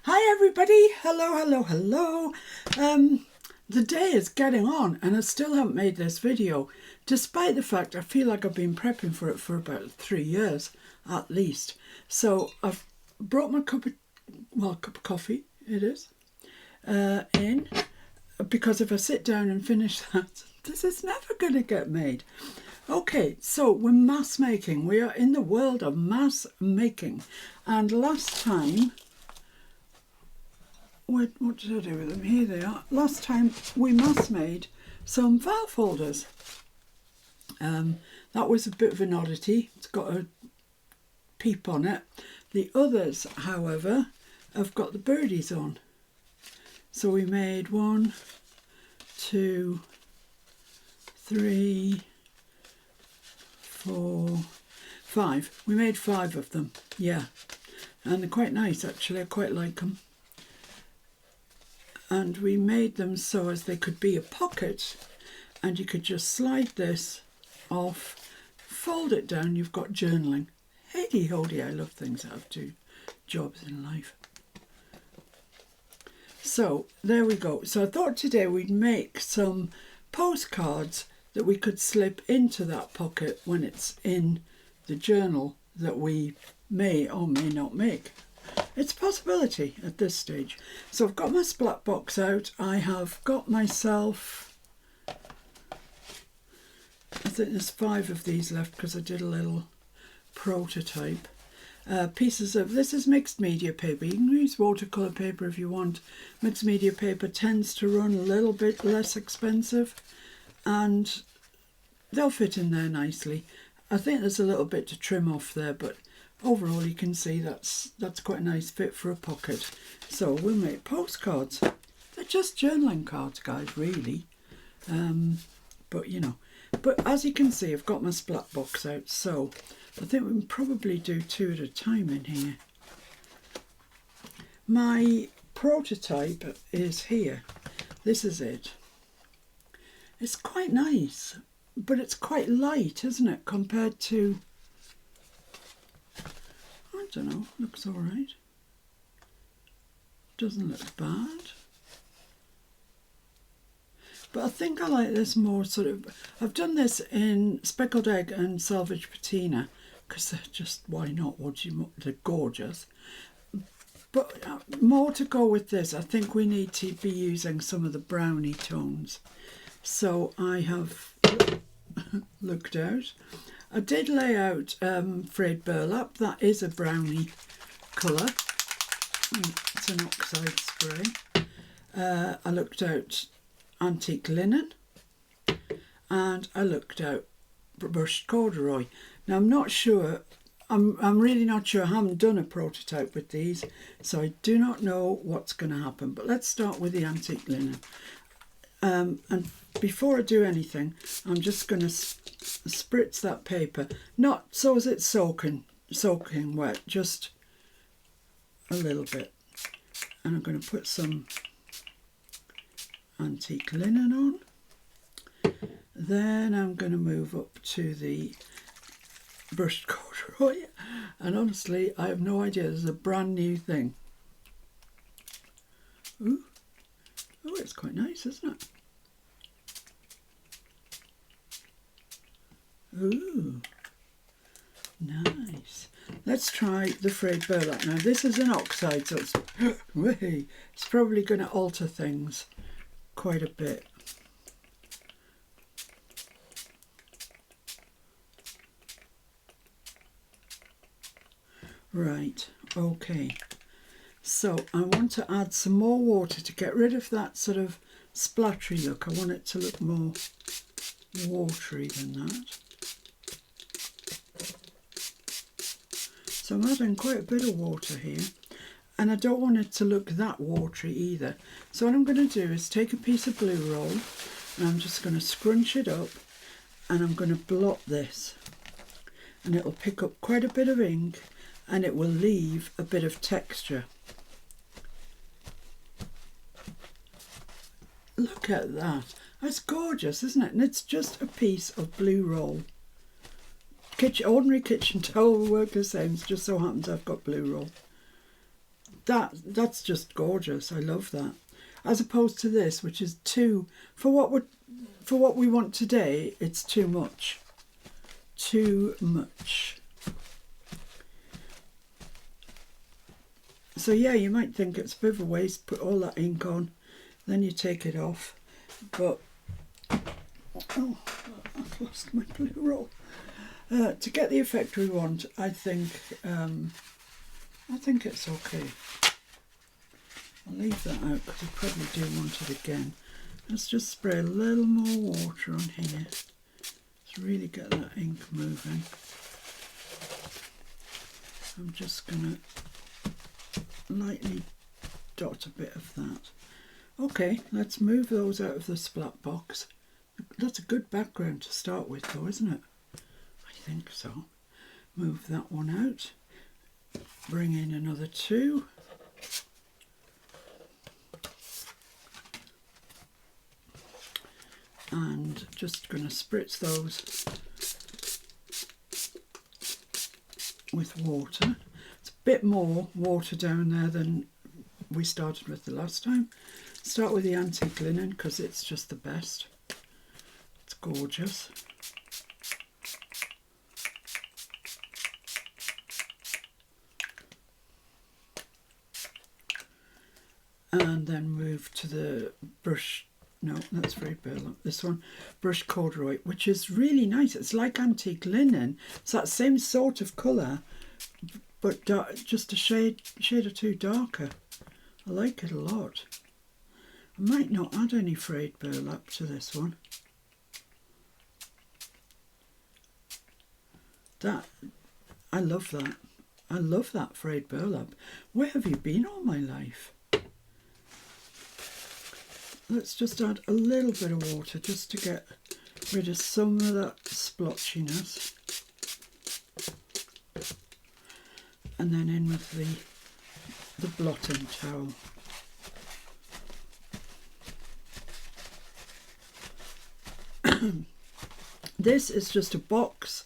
Hi everybody, hello. The day is getting on and I still haven't made this video, despite the fact I feel like I've been prepping for it for about 3 years at least. So I've brought my cup of coffee, it is, in, because if I sit down and finish that, this is never going to get made. Okay, so we're mass making. We are in the world of mass making. And last time, what did I do with them? Here they are. Last time we mass made some file folders. That was a bit of an oddity. It's got a peep on it. The others, however, have got the birdies on. So we made 1, 2, 3, 4, 5. We made 5 of them, yeah. And they're quite nice actually, I quite like them. And we made them so as they could be a pocket and you could just slide this off, fold it down, you've got journaling. Hey holy, I love things that have 2 jobs in life. So there we go. So I thought today we'd make some postcards that we could slip into that pocket when it's in the journal that we may or may not make. It's a possibility at this stage. So I've got my splat box out. I have got myself, I think there's 5 of these left because I did a little prototype. Pieces of, this is mixed media paper. You can use watercolour paper if you want. Mixed media paper tends to run a little bit less expensive and they'll fit in there nicely. I think there's a little bit to trim off there, but overall you can see that's quite a nice fit for a pocket. So we'll make postcards. They're just journaling cards, guys, really. But you know, but as you can see, I've got my splat box out, so I think we can probably do 2 at a time in here. My prototype is here. This is it. It's quite nice, but it's quite light, isn't it, compared to, I don't know, looks all right. Doesn't look bad. But I think I like this more sort of, I've done this in speckled egg and salvage patina because they're just, why not, they're gorgeous. But more to go with this, I think we need to be using some of the brownie tones. So I have looked out. I did lay out frayed burlap. That is a brownie colour. It's an oxide spray. I looked out antique linen and I looked out brushed corduroy. Now I'm not sure, I'm really not sure. I haven't done a prototype with these, so I do not know what's going to happen. But let's start with the antique linen. And before I do anything, I'm just going to spritz that paper, not so as it's soaking wet, just a little bit. And I'm going to put some antique linen on. Then I'm going to move up to the brushed corduroy, and honestly I have no idea. This is a brand new thing. Ooh. Oh, it's quite nice, isn't it? Ooh, nice. Let's try the frayed burlap. Now this is an oxide, so it's probably going to alter things quite a bit. Right, okay. So I want to add some more water to get rid of that sort of splattery look. I want it to look more watery than that. So I'm adding quite a bit of water here, and I don't want it to look that watery either. So what I'm going to do is take a piece of blue roll and I'm just going to scrunch it up and I'm going to blot this, and it'll pick up quite a bit of ink and it will leave a bit of texture. Look at that. That's gorgeous, isn't it? And it's just a piece of blue roll. Ordinary kitchen towel will work the same. It just so happens I've got blue roll. That's just gorgeous. I love that. As opposed to this, which is too, for what we want today, it's too much. Too much. So yeah, you might think it's a bit of a waste, put all that ink on, then you take it off. But, oh, I've lost my blue roll. To get the effect we want, I think it's okay. I'll leave that out because I probably do want it again. Let's just spray a little more water on here to really get that ink moving. I'm just going to lightly dot a bit of that. Okay, let's move those out of the splat box. That's a good background to start with though, isn't it? I think so. Move that one out. Bring in another two. And just going to spritz those with water. It's a bit more water down there than we started with the last time. Start with the antique linen because it's just the best. It's gorgeous. And then move to the brush. No, that's very burlap. This one, brush corduroy, which is really nice. It's like antique linen. It's that same sort of colour, but just a shade or two darker. I like it a lot. I might not add any frayed burlap to this one. I love that. I love that frayed burlap. Where have you been all my life? Let's just add a little bit of water just to get rid of some of that splotchiness. And then in with the blotting towel. This is just a box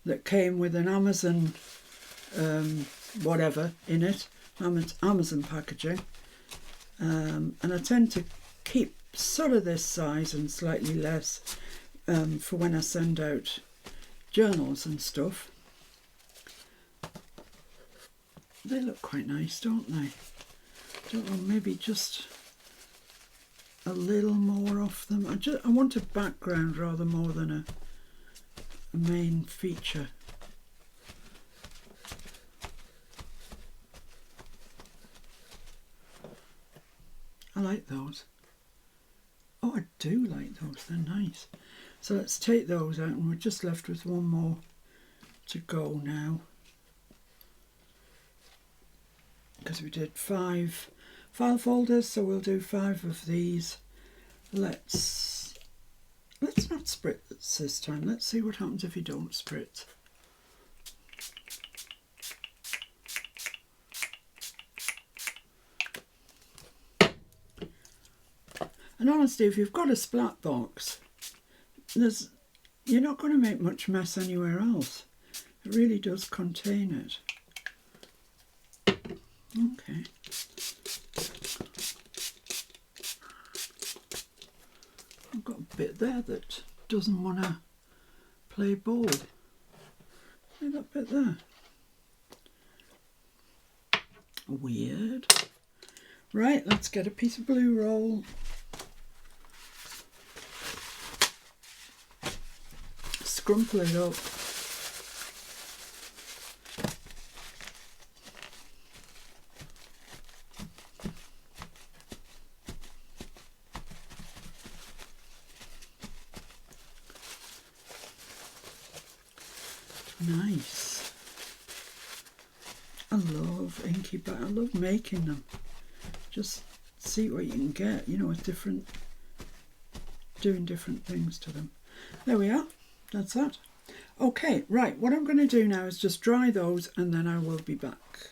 that came with an Amazon whatever in it, Amazon packaging. And I tend to keep sort of this size and slightly less for when I send out journals and stuff. They look quite nice, don't they? Don't know, maybe just a little more off them. I want a background rather more than a main feature. I like those. Oh, I do like those, they're nice. So let's take those out and we're just left with one more to go now. Because we did 5 file folders, so we'll do 5 of these. Let's not spritz this time. Let's see what happens if you don't spritz. And honestly, if you've got a splat box, you're not going to make much mess anywhere else. It really does contain it. Okay. I've got a bit there that doesn't want to play ball. See that bit there? Weird. Right, let's get a piece of blue roll. Scrumple it up. Nice. I love inky, but I love making them. Just see what you can get, you know, with doing different things to them. There we are. That's that. Okay, right, what I'm going to do now is just dry those and then I will be back.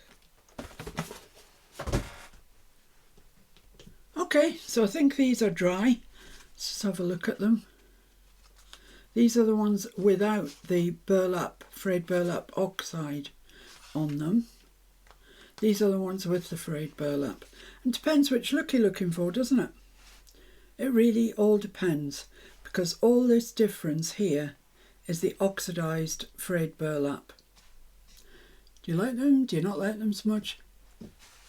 Okay, so I think these are dry. Let's just have a look at them. These are the ones without the burlap, frayed burlap oxide on them. These are the ones with the frayed burlap. And depends which look you're looking for, doesn't it? It really all depends, because all this difference here is the oxidised frayed burlap. Do you like them? Do you not like them so much?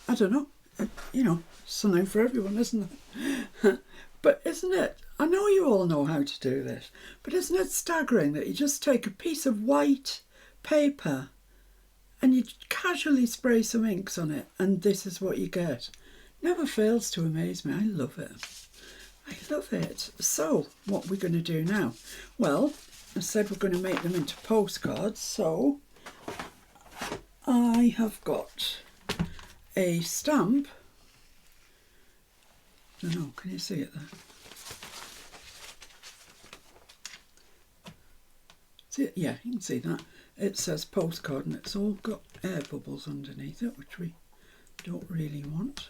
I don't know. You know, something for everyone, isn't it? But isn't it? I know you all know how to do this, but isn't it staggering that you just take a piece of white paper and you casually spray some inks on it, and this is what you get? Never fails to amaze me. I love it. I love it. So, what we're going to do now? Well, I said we're going to make them into postcards, so I have got a stamp. I don't know, can you see it there? See it? Yeah, you can see that. It says postcard and it's all got air bubbles underneath it, which we don't really want.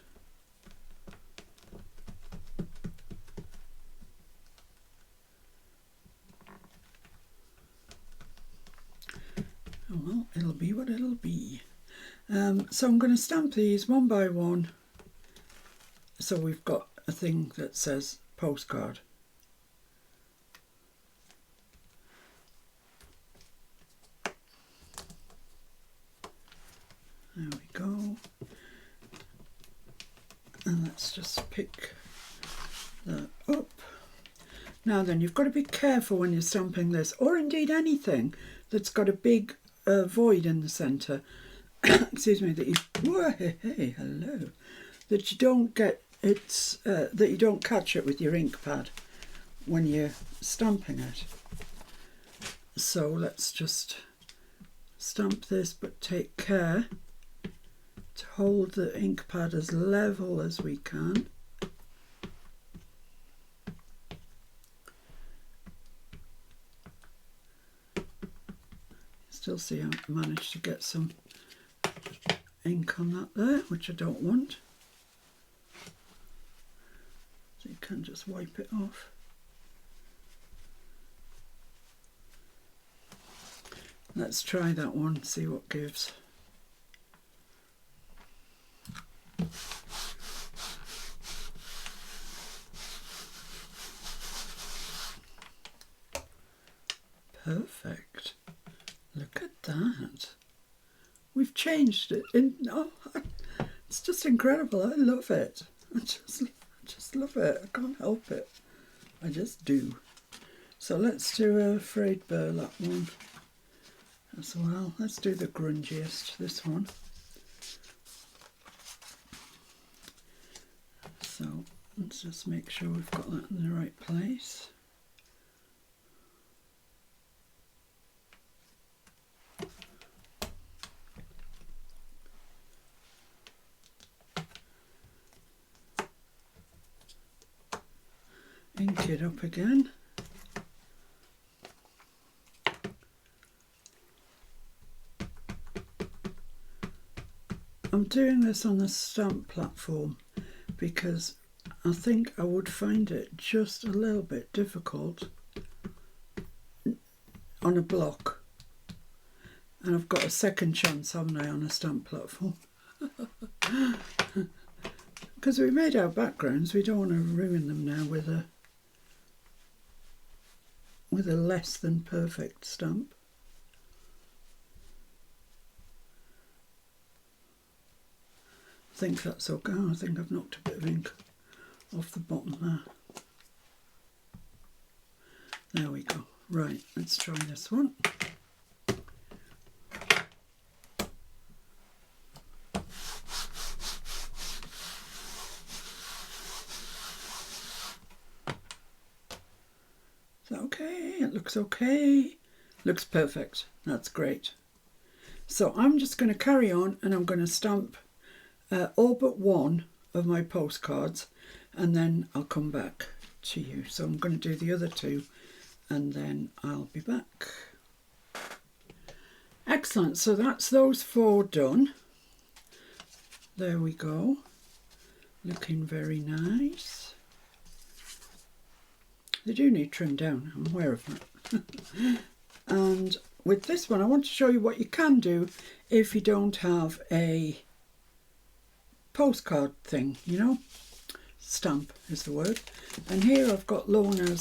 Oh well, it'll be what it'll be. So I'm going to stamp these one by one, so we've got a thing that says postcard. There we go. And let's just pick that up. Now then, you've got to be careful when you're stamping this, or indeed anything that's got a big void in the centre. Excuse me, that you, whoa, hey, hello, that you don't get it, that you don't catch it with your ink pad when you're stamping it. So let's just stamp this, but take care to hold the ink pad as level as we can. Still see I managed to get some ink on that there, which I don't want. So you can just wipe it off. Let's try that one, see what gives. Perfect. Look at that. We've changed it. It's just incredible. I love it. I just love it. I can't help it. I just do. So let's do a frayed burlap one as well. Let's do the grungiest, this one. So let's just make sure we've got that in the right place. Ink it up again. I'm doing this on the stamp platform because I think I would find it just a little bit difficult on a block. And I've got a second chance, haven't I, on a stamp platform? Because we made our backgrounds, we don't want to ruin them now with a less than perfect stamp. I think that's okay. I think I've knocked a bit of ink off the bottom there. There we go. Right, let's try this one. Okay, it looks okay. Looks perfect. That's great. So I'm just going to carry on and I'm going to stamp all but one of my postcards and then I'll come back to you. So I'm going to do the other two and then I'll be back. Excellent. So that's those four done. There we go. Looking very nice. They do need trimmed down, I'm aware of that. And with this one, I want to show you what you can do if you don't have a postcard thing, you know. Stamp is the word. And here I've got Lorna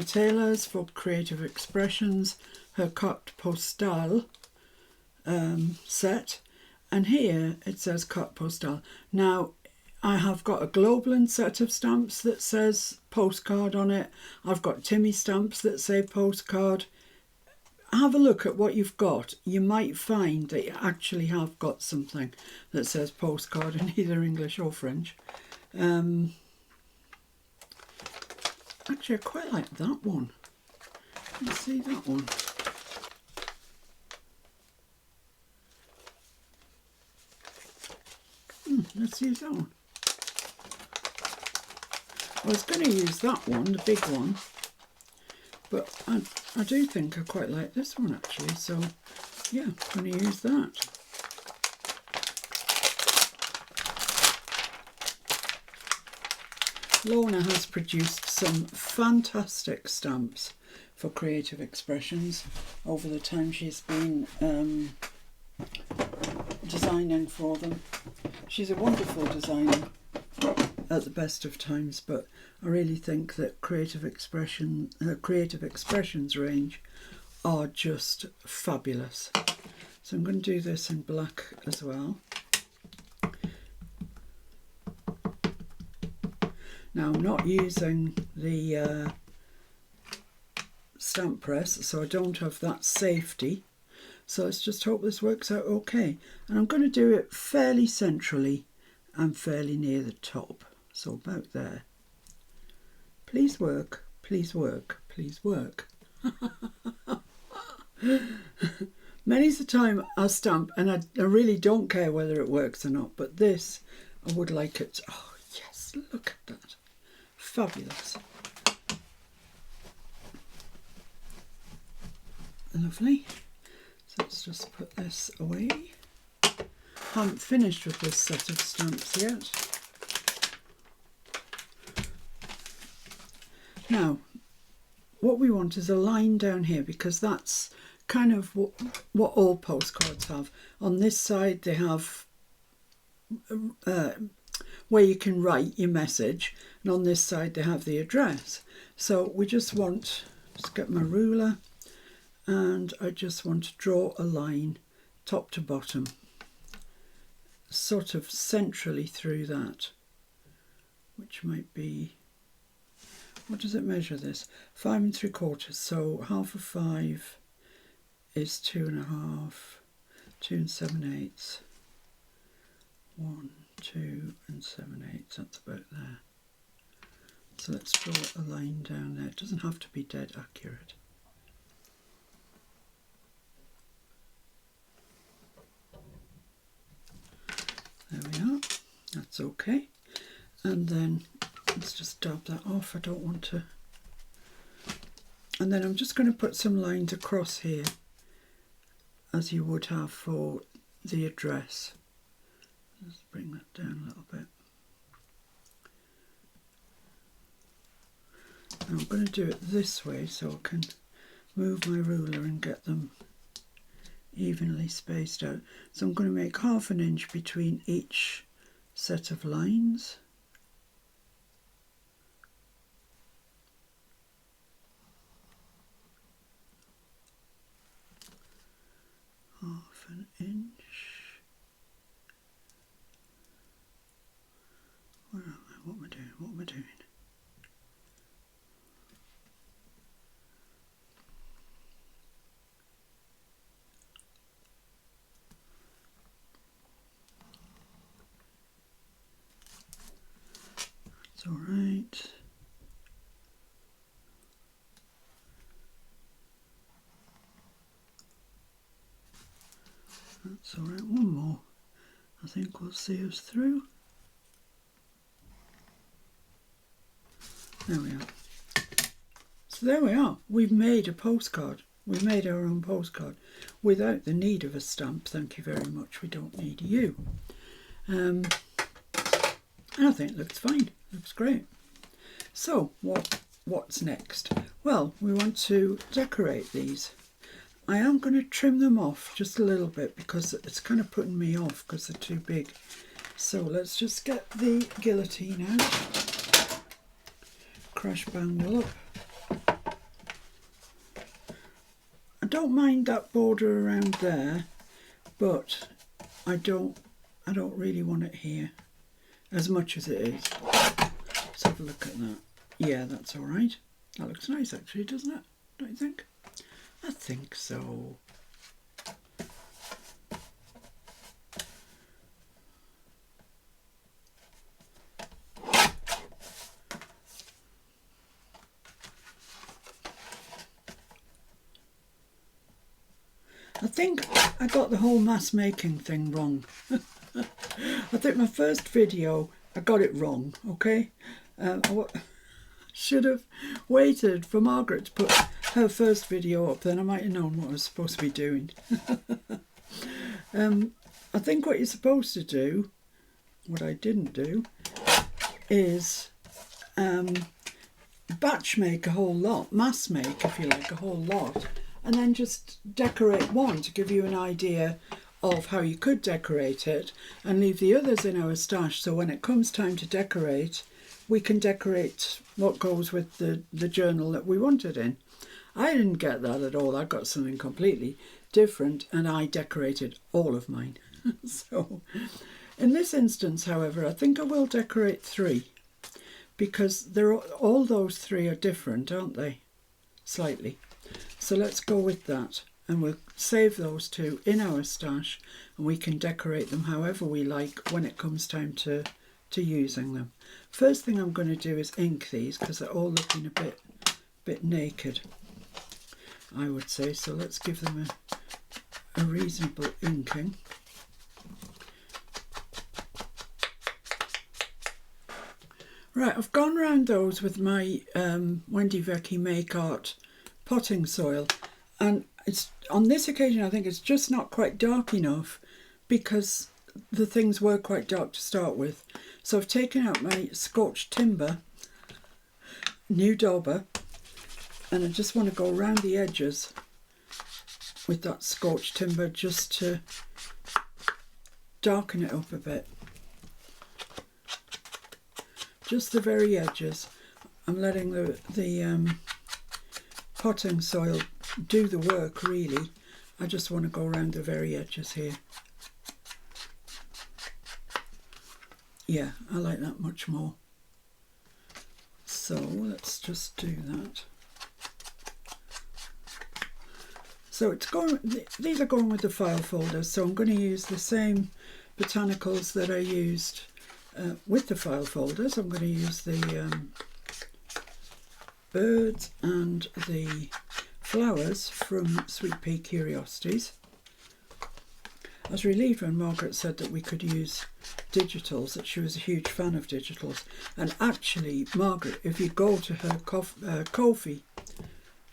Taylor's for Creative Expressions, her carte postale set. And here it says carte postale. Now, I have got a Globalin set of stamps that says postcard on it. I've got Timmy stamps that say postcard. Have a look at what you've got. You might find that you actually have got something that says postcard in either English or French. Actually, I quite like that one. Let's see that one. Let's use that one. I was going to use that one, the big one, but I do think I quite like this one actually, so yeah, I'm going to use that. Lorna has produced some fantastic stamps for Creative Expressions over the time she's been designing for them. She's a wonderful designer at the best of times, but I really think that Creative Expressions range are just fabulous. So I'm going to do this in black as well. Now I'm not using the stamp press, so I don't have that safety. So let's just hope this works out okay. And I'm going to do it fairly centrally and fairly near the top. So about there. Please work, please work, please work. Many's the time I stamp and I really don't care whether it works or not, but this, I would like it. Oh yes, look at that. Fabulous. Lovely. So let's just put this away. Haven't finished with this set of stamps yet. Now, what we want is a line down here, because that's kind of what all postcards have. On this side they have where you can write your message, and on this side they have the address. So we just want, just get my ruler, and I just want to draw a line top to bottom, sort of centrally through that, which might be, what does it measure this? 5 3/4, so half of 5 is 2 1/2, 2 7/8, 1, 2 7/8, that's about there. So let's draw a line down there. It doesn't have to be dead accurate. There we are, that's okay. And then let's just dab that off, I don't want to. And then I'm just going to put some lines across here, as you would have for the address. Let's bring that down a little bit. And I'm going to do it this way so I can move my ruler and get them evenly spaced out. So I'm going to make 1/2 inch between each set of lines. Half an inch. Where am I? What am I doing? What am I doing? It's all right. That's all right. One more. I think will see us through. There we are. So there we are. We've made a postcard. We made our own postcard without the need of a stamp. Thank you very much. We don't need you. And I think it looks fine. Looks great. So what's next? Well, we want to decorate these. I am going to trim them off just a little bit because it's kind of putting me off because they're too big. So let's just get the guillotine out. Crash bang will up. I don't mind that border around there, but I don't really want it here as much as it is. Let's have a look at that. Yeah, that's all right. That looks nice actually, doesn't it? Don't you think? I think so. I think I got the whole mass making thing wrong. I think my first video, I got it wrong, okay? I should have waited for Margaret to put her first video up, then I might have known what I was supposed to be doing. I think what you're supposed to do, what I didn't do, is batch make a whole lot, mass make if you like, a whole lot, and then just decorate one to give you an idea of how you could decorate it and leave the others in our stash, so when it comes time to decorate, we can decorate what goes with the journal that we want it in. I didn't get that at all. I got something completely different and I decorated all of mine. So in this instance, however, I think I will decorate 3 because all those 3 are different, aren't they? Slightly. So let's go with that, and we'll save those 2 in our stash and we can decorate them however we like when it comes time to using them. First thing I'm going to do is ink these because they're all looking a bit naked, I would say. So let's give them a reasonable inking. Right, I've gone round those with my Wendy Vecchi Make Art potting soil, and it's on this occasion I think it's just not quite dark enough because the things were quite dark to start with. So I've taken out my scorched timber, new dauber, and I just want to go around the edges with that scorched timber just to darken it up a bit. Just the very edges. I'm letting the potting soil do the work really. I just want to go around the very edges here. Yeah, I like that much more. So let's just do that. So it's going. These are going with the file folders, so I'm going to use the same botanicals that I used with the file folders. I'm going to use the birds and the flowers from Sweet Pea Curiosities. I was relieved when Margaret said that we could use digitals, that she was a huge fan of digitals. And actually, Margaret, if you go to her Ko-fi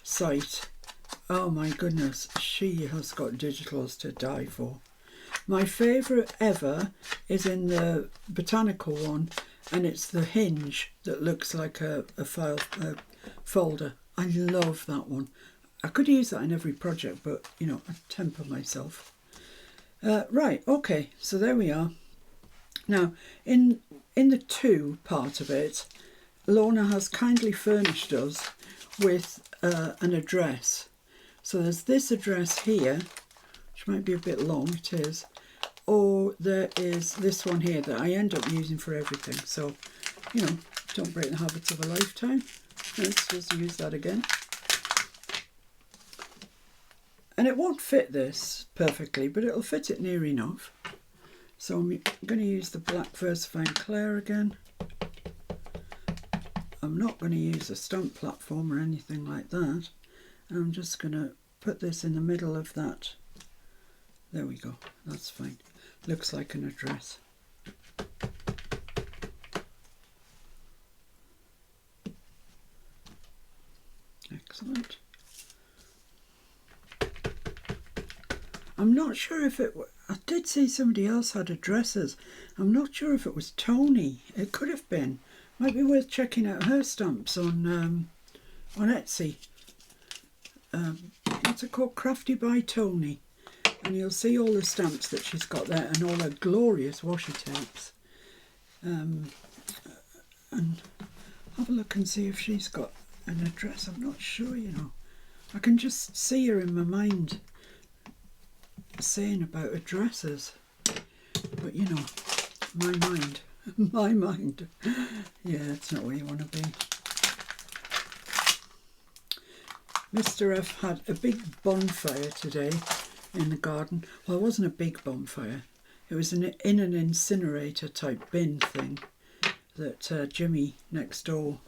site, oh my goodness, she has got digitals to die for. My favourite ever is in the botanical one, and it's the hinge that looks like a file folder. I love that one. I could use that in every project, but you know, I temper myself. Right, okay, so there we are. Now, in the 2 part of it, Lorna has kindly furnished us with an address. So there's this address here, which might be a bit long, it is, or there is this one here that I end up using for everything. So, you know, don't break the habits of a lifetime. Let's just use that again. And it won't fit this perfectly, but it'll fit it near enough. So I'm going to use the black VersaFine Claire again. I'm not going to use a stamp platform or anything like that. And I'm just going to put this in the middle of that. There we go, that's fine. Looks like an address. Excellent. I'm not sure if it... I did see somebody else had addresses. I'm not sure if it was Tony. It could have been. Might be worth checking out her stamps on Etsy. what's it called, Crafty by Tony, and you'll see all the stamps that she's got there and all her glorious washi tapes. And have a look and see if she's got an address. I'm not sure, you know. I can just see her in my mind saying about addresses, but you know, my mind, my mind. Yeah, it's not where you want to be. Mr. F had a big bonfire today in the garden. Well, it wasn't a big bonfire. It was in an incinerator type bin thing that Jimmy next door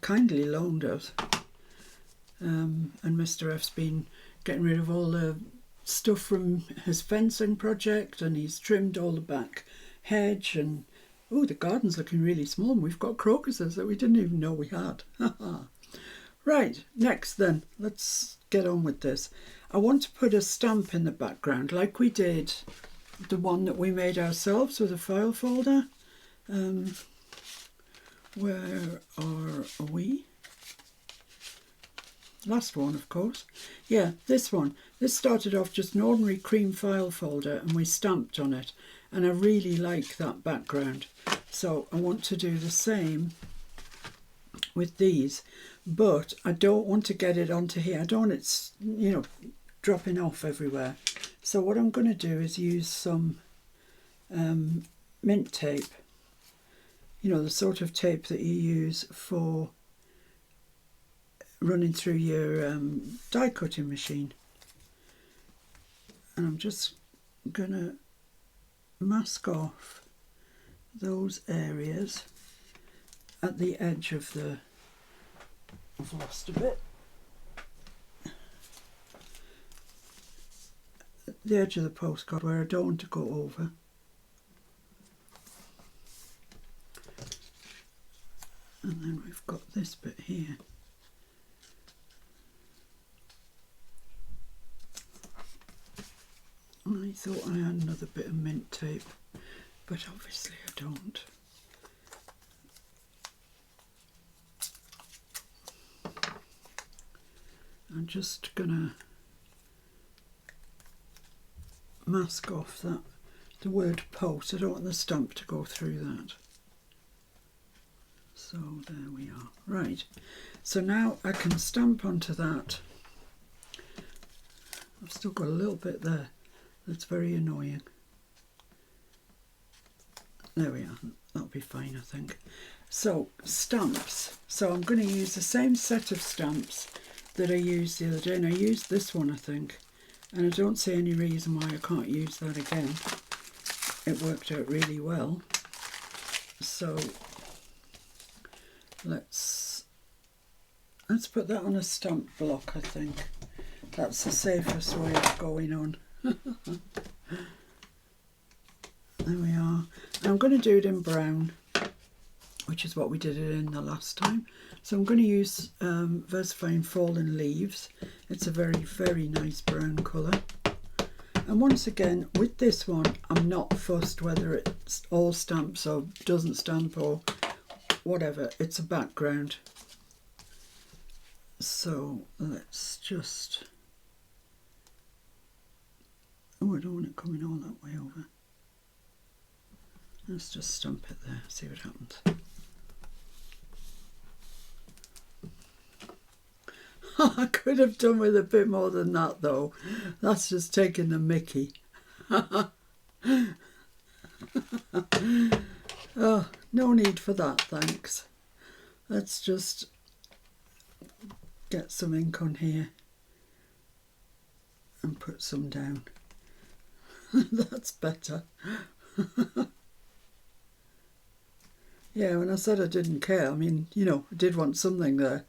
kindly loaned us. And Mr. F's been getting rid of all the stuff from his fencing project, and he's trimmed all the back hedge, and oh, the garden's looking really small, and we've got crocuses that we didn't even know we had. Right, next then, let's get on with this. I want to put a stamp in the background like we did the one that we made ourselves with a file folder. Where are we? Last one, of course. Yeah, this one. This started off just an ordinary cream file folder and we stamped on it, and I really like that background, so I want to do the same with these, but I don't want to get it onto here. I don't want it, you know, dropping off everywhere. So what I'm going to do is use some mint tape, you know, the sort of tape that you use for running through your die cutting machine. And I'm just going to mask off those areas at the edge of the, I've lost a bit, the edge of the postcard where I don't want to go over. And then we've got this bit here. I thought I had another bit of mint tape, but obviously I don't. I'm just gonna mask off that, the word post. I don't want the stamp to go through that. So there we are. Right, so now I can stamp onto that. I've still got a little bit there. That's very annoying. There we are. That'll be fine, I think. So, stamps. So I'm going to use the same set of stamps that I used the other day, and I used this one, I think, and I don't see any reason why I can't use that again. It worked out really well. So let's put that on a stamp block, I think. That's the safest way of going on. There we are. I'm going to do it in brown, which is what we did it in the last time. So I'm going to use Versifying Fallen Leaves. It's a very, very nice brown colour. And once again, with this one, I'm not fussed whether it's all stamps or doesn't stamp or whatever. It's a background. So let's just... Oh, I don't want it coming all that way over. Let's just stamp it there, see what happens. I could have done with a bit more than that though. That's just taking the mickey. Oh, no need for that, thanks. Let's just get some ink on here and put some down. That's better. Yeah, when I said I didn't care, I mean, you know, I did want something there.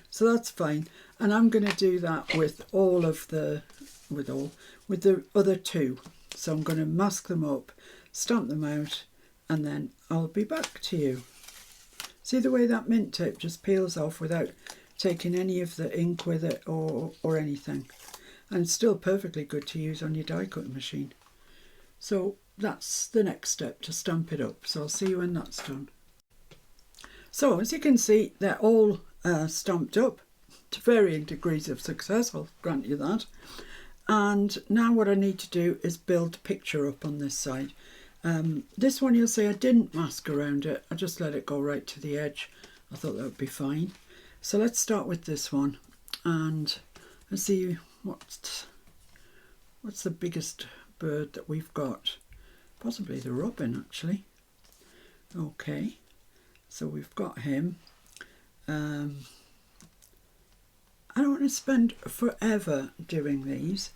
So that's fine. And I'm going to do that with all of the, with the other two. So I'm going to mask them up, stamp them out, and then I'll be back to you. See the way that mint tape just peels off without taking any of the ink with it or anything. And it's still perfectly good to use on your die cutting machine. So that's the next step, to stamp it up. So I'll see you when that's done. So as you can see, they're all stamped up. to varying degrees of success, I'll grant you that. And now what I need to do is build a picture up on this side. This one you'll see I didn't mask around it, I just let it go right to the edge. I thought that would be fine. So let's start with this one and let's see what's the biggest bird that we've got. Possibly the robin, actually. Okay, so we've got him. I don't want to spend forever doing these.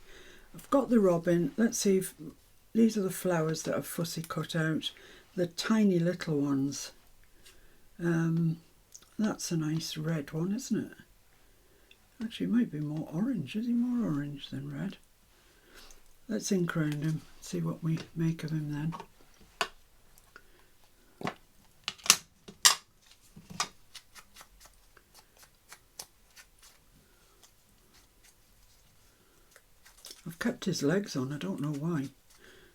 I've got the robin. Let's see if these are the flowers that I've fussy cut out. The tiny little ones. That's a nice red one, isn't it? Actually, it might be more orange. Is he more orange than red? Let's ink around him, see what we make of him then. I've kept his legs on, I don't know why,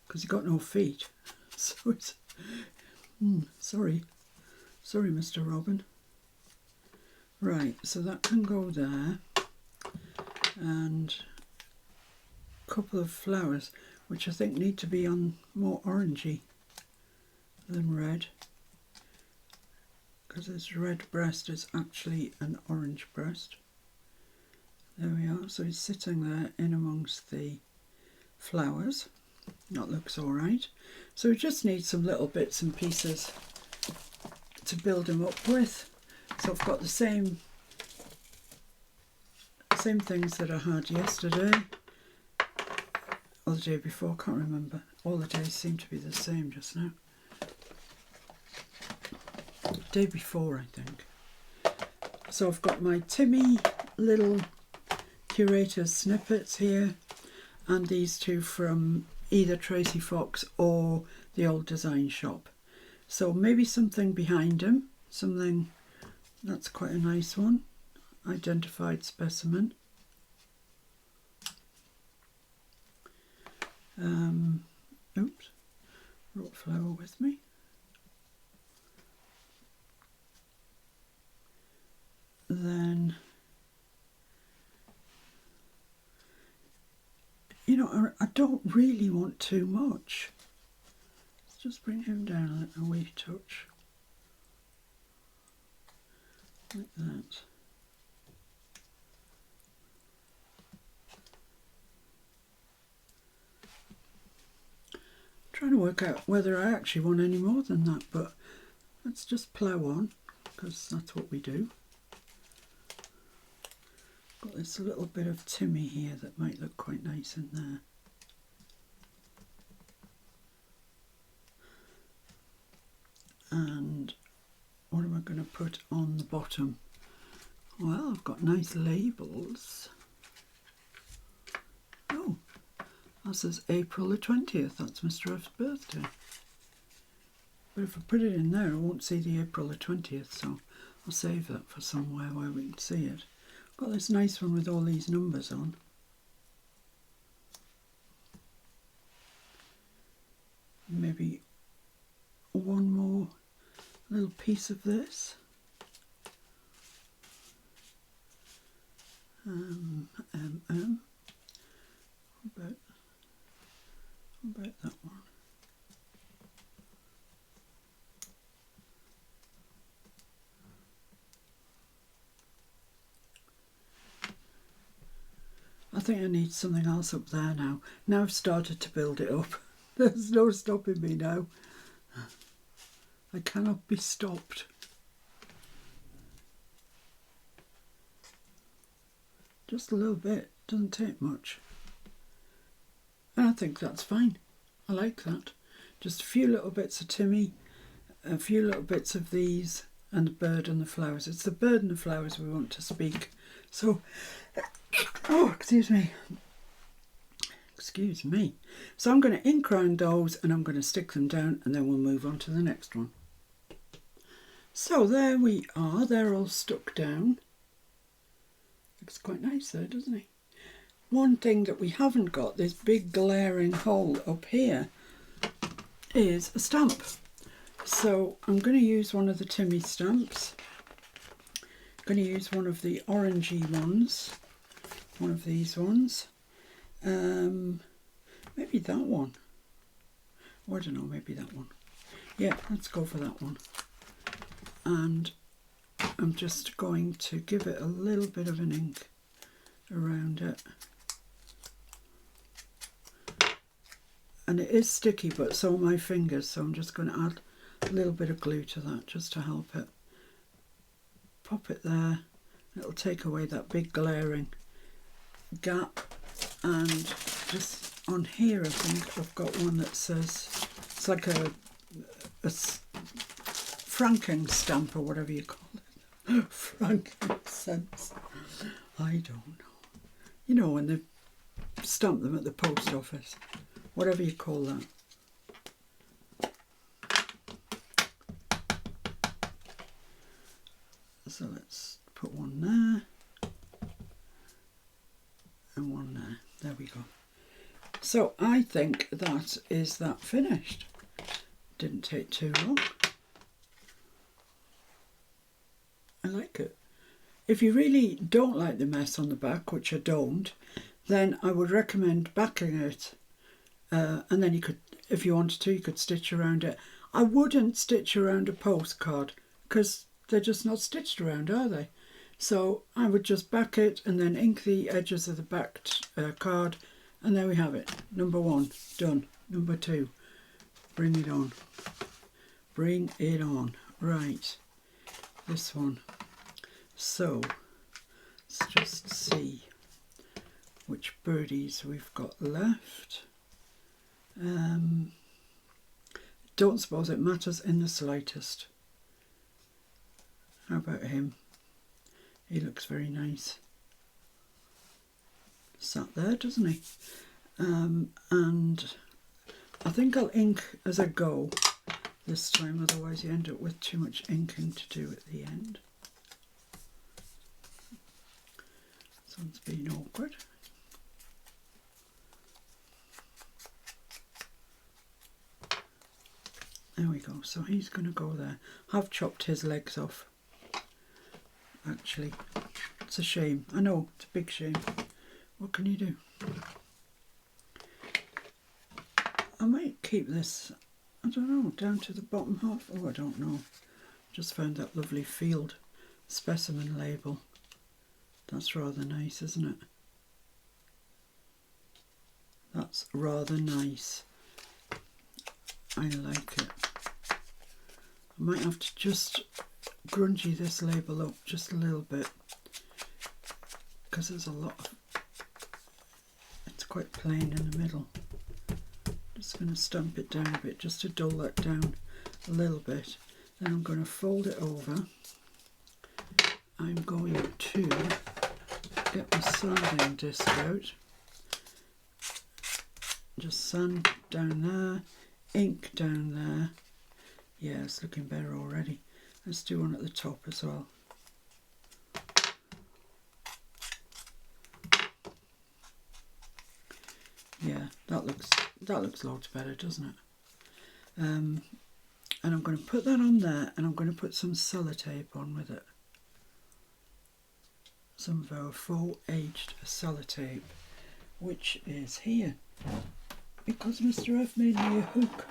because he's got no feet. So it's... sorry, Mr. Robin. Right, so that can go there. And a couple of flowers, which I think need to be on more orangey than red. Because his red breast is actually an orange breast. There we are, so he's sitting there in amongst the flowers. That looks all right. So we just need some little bits and pieces to build him up with. So I've got the same things that I had yesterday, or the day before, can't remember. All the days seem to be the same just now. Day before, I think. So I've got my Timmy little Curator's snippets here, and these two from either Tracy Fox or the Old Design Shop. So maybe something behind him, something that's quite a nice one. Identified specimen. Oops, brought flower with me. Then, you know, I don't really want too much. Let's just bring him down a wee touch. Like that. Trying to work out whether I actually want any more than that, but let's just plough on, because that's what we do. Got this little bit of Timmy here that might look quite nice in there. And what am I going to put on the bottom? Well, I've got nice labels. Oh, that says April the 20th. That's Mr. F's birthday. But if I put it in there, I won't see the April the 20th, so I'll save that for somewhere where we can see it. Got this nice one with all these numbers on. Maybe one more little piece of this. About that one. I think I need something else up there now. Now I've started to build it up. There's no stopping me now. I cannot be stopped. Just a little bit, doesn't take much. And I think that's fine. I like that. Just a few little bits of Timmy, a few little bits of these, and the bird and the flowers. It's the bird and the flowers we want to speak. So, oh, excuse me. Excuse me. So I'm going to ink round those and I'm going to stick them down and then we'll move on to the next one. So there we are. They're all stuck down. Looks quite nice there, doesn't it? One thing that we haven't got, this big glaring hole up here, is a stamp. So I'm going to use one of the Timmy stamps going to use one of the orangey ones, one of these ones. Maybe that one. Oh, I don't know, maybe that one. Yeah, let's go for that one. And I'm just going to give it a little bit of an ink around it. And it is sticky, but so are my fingers, so I'm just going to add a little bit of glue to that just to help it. Pop it there. It'll take away that big glaring gap. And just on here, I think I've got one that says, it's like a franking stamp or whatever you call it. Frankincense. I don't know. You know, when they stamp them at the post office. Whatever you call that. So let's put one there. And one there. There we go. So I think that is that finished. Didn't take too long. I like it. If you really don't like the mess on the back, which I don't, then I would recommend backing it. And then you could, if you wanted to, you could stitch around it. I wouldn't stitch around a postcard because they're just not stitched around, are they? So I would just back it and then ink the edges of the backed card, and there we have it. Number 1 done. Number 2, bring it on. Bring it on. Right, this one. So let's just see which birdies we've got left. Don't suppose it matters in the slightest. How about him? He looks very nice. Sat there, doesn't he? And I think I'll ink as I go this time, otherwise you end up with too much inking to do at the end. This one's been awkward. There we go, so he's going to go there. I've chopped his legs off, actually. It's a shame. I know, it's a big shame. What can you do? I might keep this, I don't know, down to the bottom half. Oh, I don't know. Just found that lovely field specimen label. That's rather nice, isn't it? That's rather nice. I like it. I might have to just grungy this label up just a little bit because there's a lot of, it's quite plain in the middle. Just going to stamp it down a bit just to dull that down a little bit. Then I'm going to fold it over. I'm going to get my sanding disc out. Just sand down there, ink down there. Yeah, it's looking better already. Let's do one at the top as well. Yeah, that looks loads better, doesn't it? And I'm going to put that on there, and I'm going to put some sellotape on with it. Some of our faux aged sellotape, which is here, because Mr. F made me a hook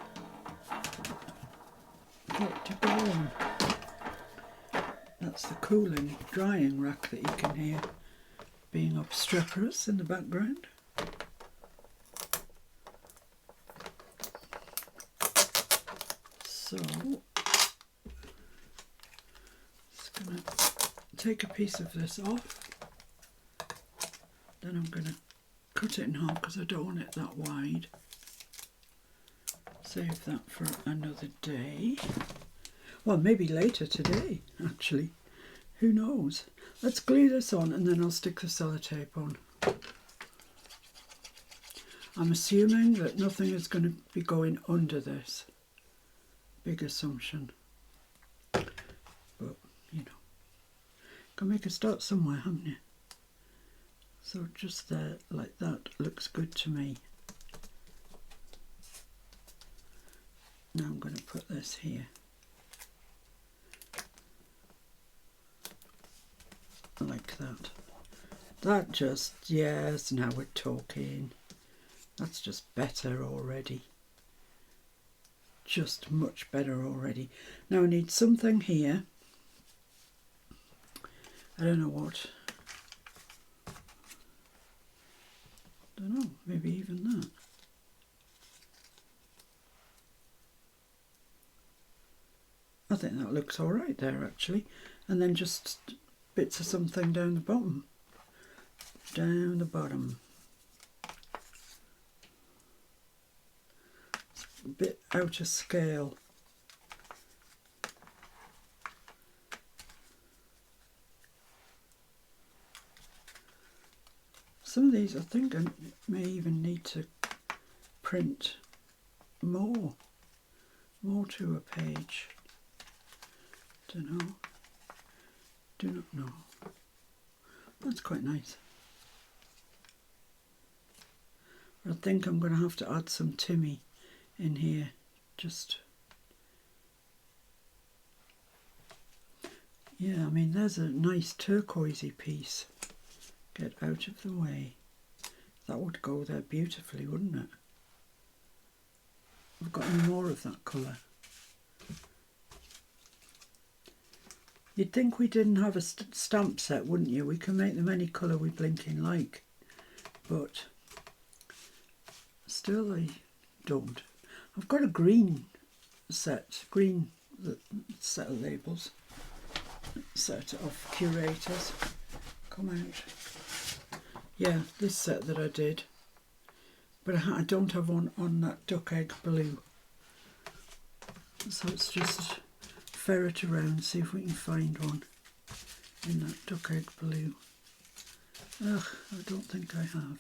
for it to go on. That's the cooling, drying rack that you can hear being obstreperous in the background. So, just going to take a piece of this off. Then I'm going to cut it in half because I don't want it that wide. Save that for another day. Well, maybe later today, actually. Who knows? Let's glue this on and then I'll stick the sellotape on. I'm assuming that nothing is going to be going under this. Big assumption. But, you know, can make a start somewhere, haven't you? So just there, like that, looks good to me. Now I'm going to put this here. That just, yes, now we're talking. That's just better already. Just much better already. Now I need something here. I don't know what. I don't know, maybe even that. I think that looks all right there actually. And then just bits of something down the bottom. Down the bottom. It's a bit out of scale. Some of these I think I may even need to print more to a page. Don't know. Do not know. That's quite nice. I think I'm going to have to add some Timmy in here. Just, yeah, I mean, there's a nice turquoisey piece. Get out of the way. That would go there beautifully, wouldn't it? I've got any more of that colour. You'd think we didn't have a stamp set, wouldn't you? We can make them any colour we blinking like. But still I don't. I've got a green set of labels, set of curators. Come out. Yeah, this set that I did. But I don't have one on that duck egg blue. So it's just ferret around, see if we can find one in that duck egg blue. Ugh, I don't think I have.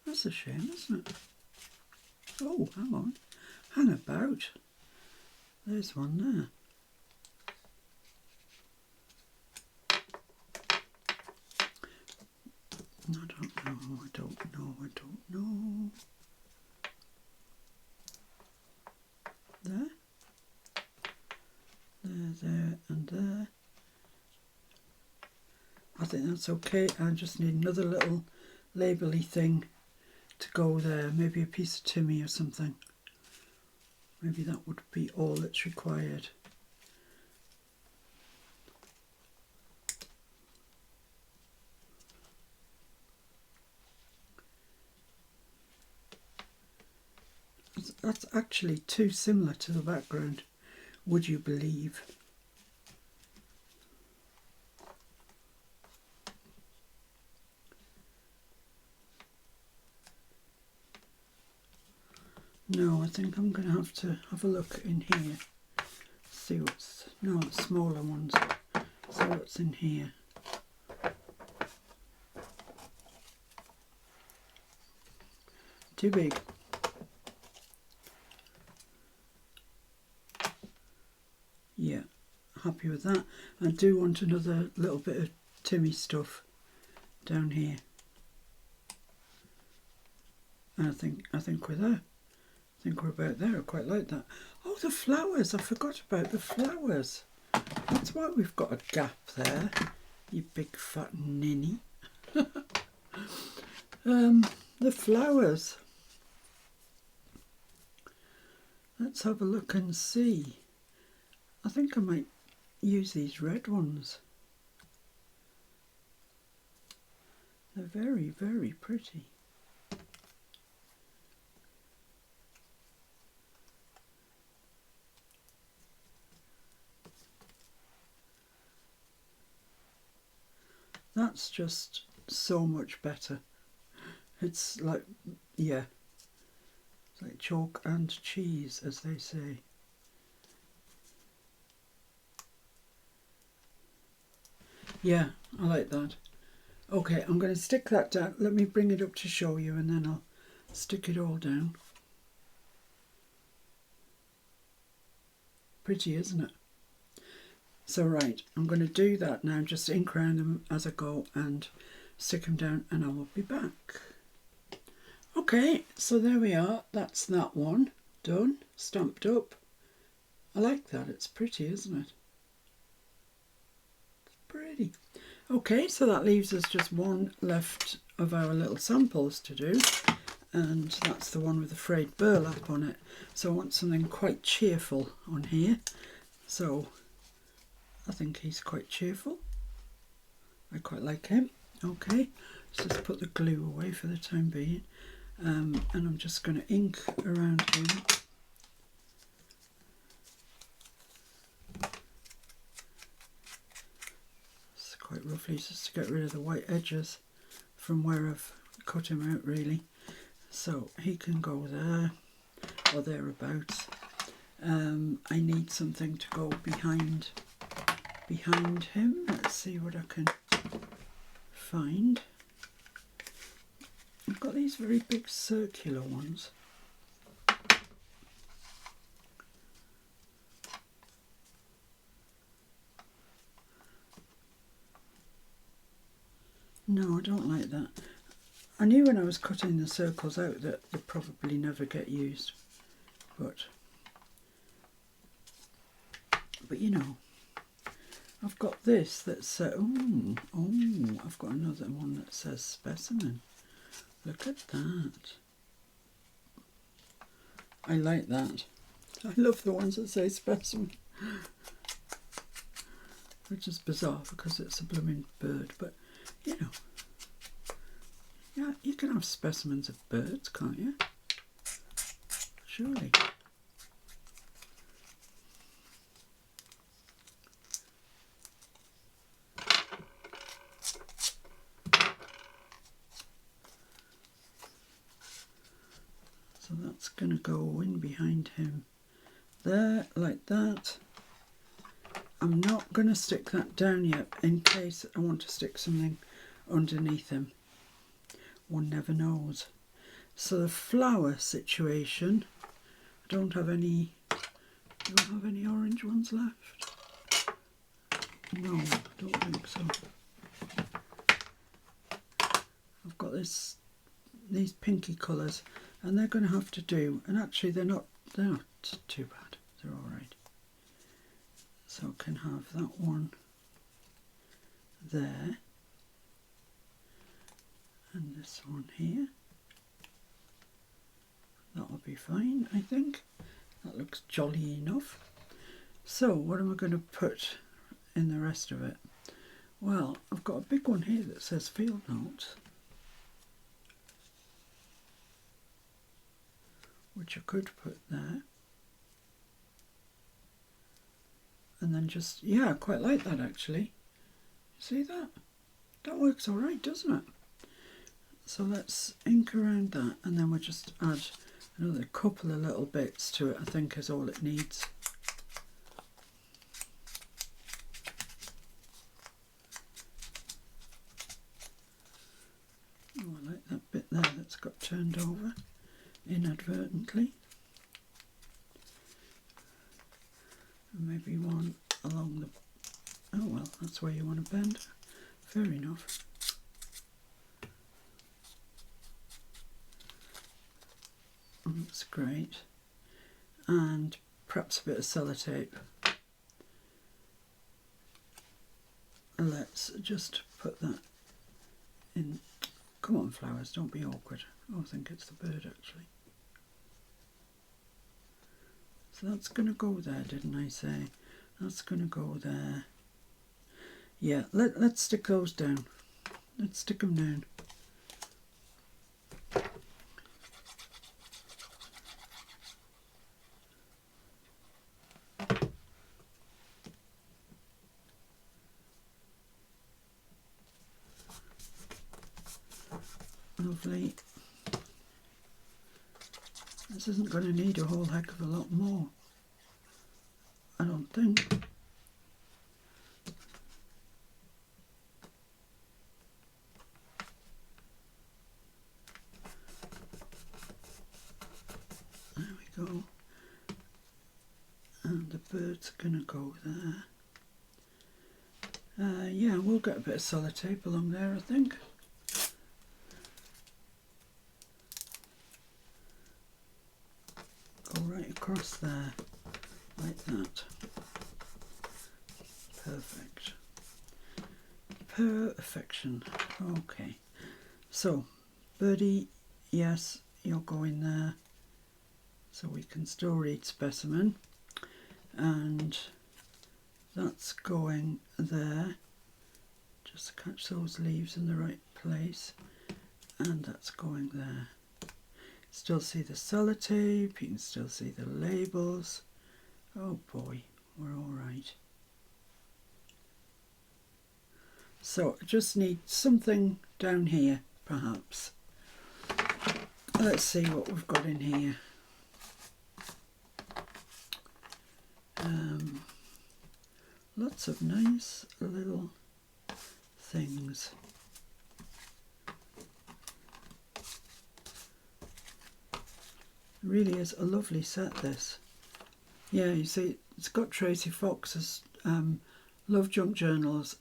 That's a shame, isn't it? Oh, hang on. Hang about. There's one there. I don't know. There, and there. I think that's okay. I just need another little label-y thing to go there. Maybe a piece of Timmy or something. Maybe that would be all that's required. That's actually too similar to the background, would you believe? No, I think I'm going to have a look in here, see what's, no, smaller ones, see what's in here. Too big. Yeah, happy with that. I do want another little bit of Timmy stuff down here. And I think we're there. I think we're about there. I quite like that. Oh, the flowers! I forgot about the flowers. That's why we've got a gap there. You big fat ninny. The flowers. Let's have a look and see. I think I might use these red ones. They're very, very pretty. That's just so much better. It's like, yeah, it's like chalk and cheese, as they say. Yeah, I like that. Okay, I'm going to stick that down. Let me bring it up to show you and then I'll stick it all down. Pretty, isn't it? So right, I'm going to do that now, just ink around them as I go and stick them down and I will be back. Okay, so there we are. That's that one done, stamped up. I like that. It's pretty, isn't it? It's pretty. Okay, so that leaves us just one left of our little samples to do, and that's the one with the frayed burlap on it. So I want something quite cheerful on here, so I think he's quite cheerful. I quite like him. Okay, let's just put the glue away for the time being, and I'm just going to ink around him. Quite roughly, just to get rid of the white edges from where I've cut him out, really. So he can go there or thereabouts. I need something to go behind him. Let's see what I can find. I've got these very big circular ones. No, I don't like that. I knew when I was cutting the circles out that they'd probably never get used, but you know, I've got this that says, I've got another one that says specimen. Look at that. I like that. I love the ones that say specimen, which is bizarre because it's a blooming bird, but you know, yeah, you can have specimens of birds, can't you? Surely. So that's going to go in behind him there, like that. I'm not going to stick that down yet in case I want to stick something underneath him. One never knows. So the flower situation, I don't have any, do I have any orange ones left? No, I don't think so. I've got these pinky colours, and they're going to have to do, and actually they're not too bad, they're alright. So I can have that one there, and this one here. That'll be fine, I think. That looks jolly enough. So what am I going to put in the rest of it? Well, I've got a big one here that says field notes, which I could put there. And then just, yeah, I quite like that actually. See that? That works alright, doesn't it? So let's ink around that, and then we'll just add another couple of little bits to it, I think is all it needs. Oh, I like that bit there that's got turned over inadvertently. And maybe one along the, oh well, that's where you want to bend. Fair enough. That's great. And perhaps a bit of sellotape. Let's just put that in. Come on, flowers, don't be awkward. Oh, I think it's the bird actually. So that's going to go there, didn't I say? That's going to go there. Yeah, let's stick those down. Let's stick them down. Lovely. This isn't going to need a whole heck of a lot more, I don't think. There we go. And the bird's going to go there. Yeah, we'll get a bit of sellotape along there, I think. Go right across there, like that. Perfect. Perfection. Okay, so Birdie, yes, you're going there, so we can still read specimen, and that's going there, just to catch those leaves in the right place, and that's going there. Still see the sellotape, you can still see the labels. Oh boy, we're all right. So I just need something down here, perhaps. Let's see what we've got in here. Lots of nice little things. It really is a lovely set, this. Yeah, you see, it's got Tracy Fox's Love Junk Journals,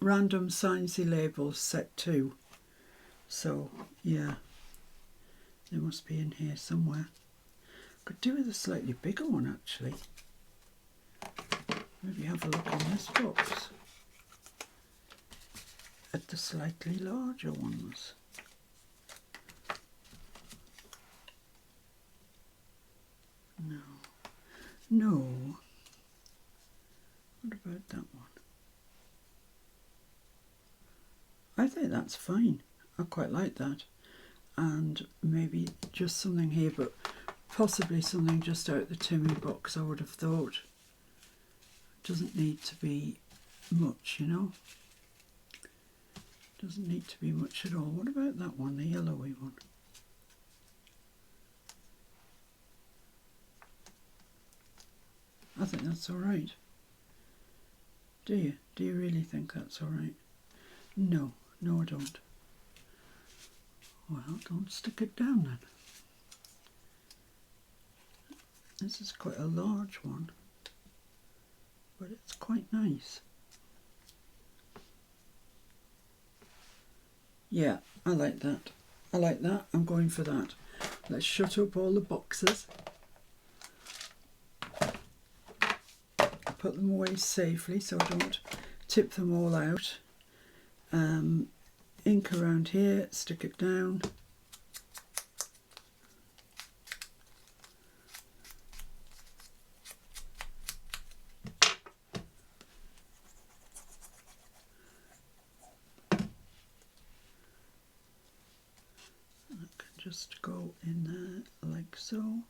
Random Sciencey Labels set 2. So, yeah, they must be in here somewhere. Could do with a slightly bigger one, actually. Maybe have a look in this box at the slightly larger ones. No. What about that one? I think that's fine. I quite like that. And maybe just something here, but possibly something just out the Timmy box, I would have thought. Doesn't need to be much, you know. Doesn't need to be much at all. What about that one, the yellowy one? I think that's all right. Do you? Do you really think that's all right? No, no I don't. Well, don't stick it down then. This is quite a large one, but it's quite nice. Yeah, I like that. I like that. I'm going for that. Let's shut up all the boxes. Put them away safely so I don't tip them all out. Ink around here, stick it down. That can just go in there like so.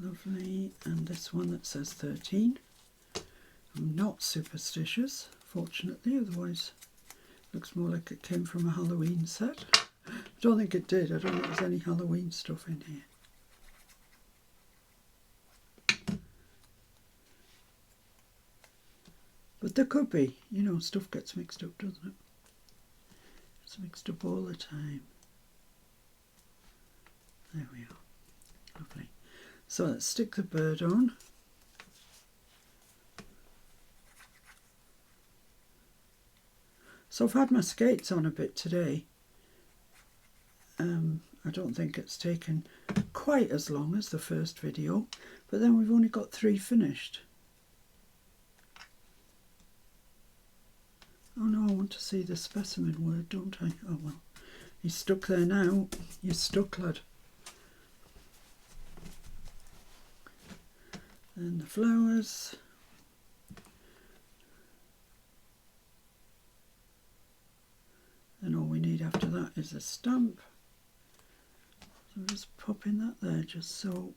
Lovely, and this one that says 13. I'm not superstitious, fortunately, otherwise it looks more like it came from a Halloween set. I don't think it did. I don't think there's any Halloween stuff in here. But there could be, you know, stuff gets mixed up, doesn't it? It's mixed up all the time. There we are. Lovely. So let's stick the bird on. So I've had my skates on a bit today. I don't think it's taken quite as long as the first video, but then we've only got 3 finished. Oh no, I want to see the specimen word, don't I? Oh well, he's stuck there now. You're stuck, lad. And the flowers. And all we need after that is a stamp. So I'm just popping that there just so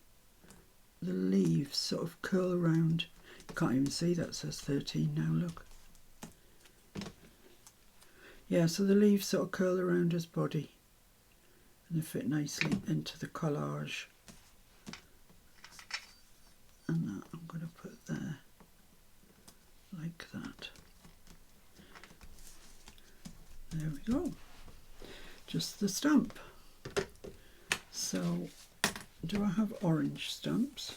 the leaves sort of curl around. You can't even see that says 13 now, look. Yeah, so the leaves sort of curl around his body and they fit nicely into the collage. And that I'm going to put there like that. There we go. Just the stamp. So, do I have orange stamps?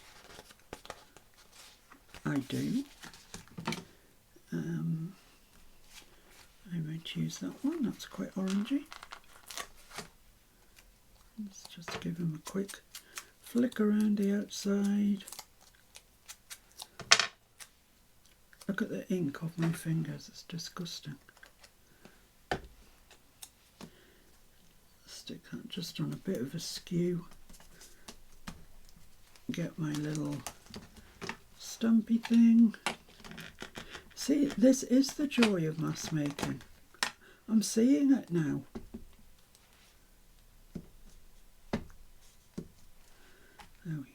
I do. I might use that one. That's quite orangey. Let's just give him a quick flick around the outside. Look at the ink off my fingers, it's disgusting. Stick that just on a bit of a skew. Get my little stumpy thing. See, this is the joy of mass making. I'm seeing it now. There we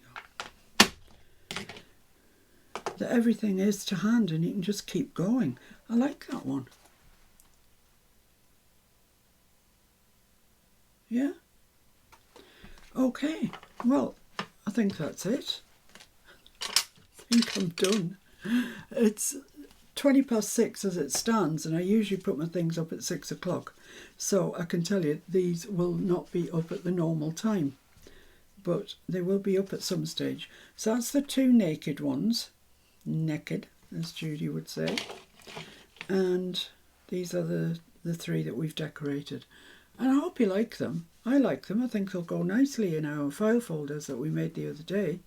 go. That everything is to hand and you can just keep going. I like that one. Yeah. Okay. Well, I think that's it. I think I'm done. It's 6:20 as it stands, and I usually put my things up at 6 o'clock. So I can tell you these will not be up at the normal time, but they will be up at some stage. So that's the two naked ones. Naked, as Judy would say. And these are the three that we've decorated. And I hope you like them. I like them. I think they'll go nicely in our file folders that we made the other day.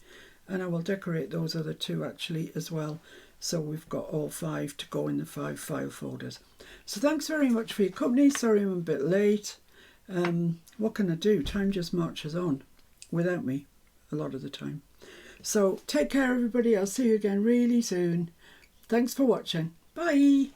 And I will decorate those other two actually as well. So we've got all 5 to go in the 5 file folders. So thanks very much for your company. Sorry I'm a bit late. What can I do? Time just marches on without me a lot of the time. So take care everybody. I'll see you again really soon. Thanks for watching. Bye.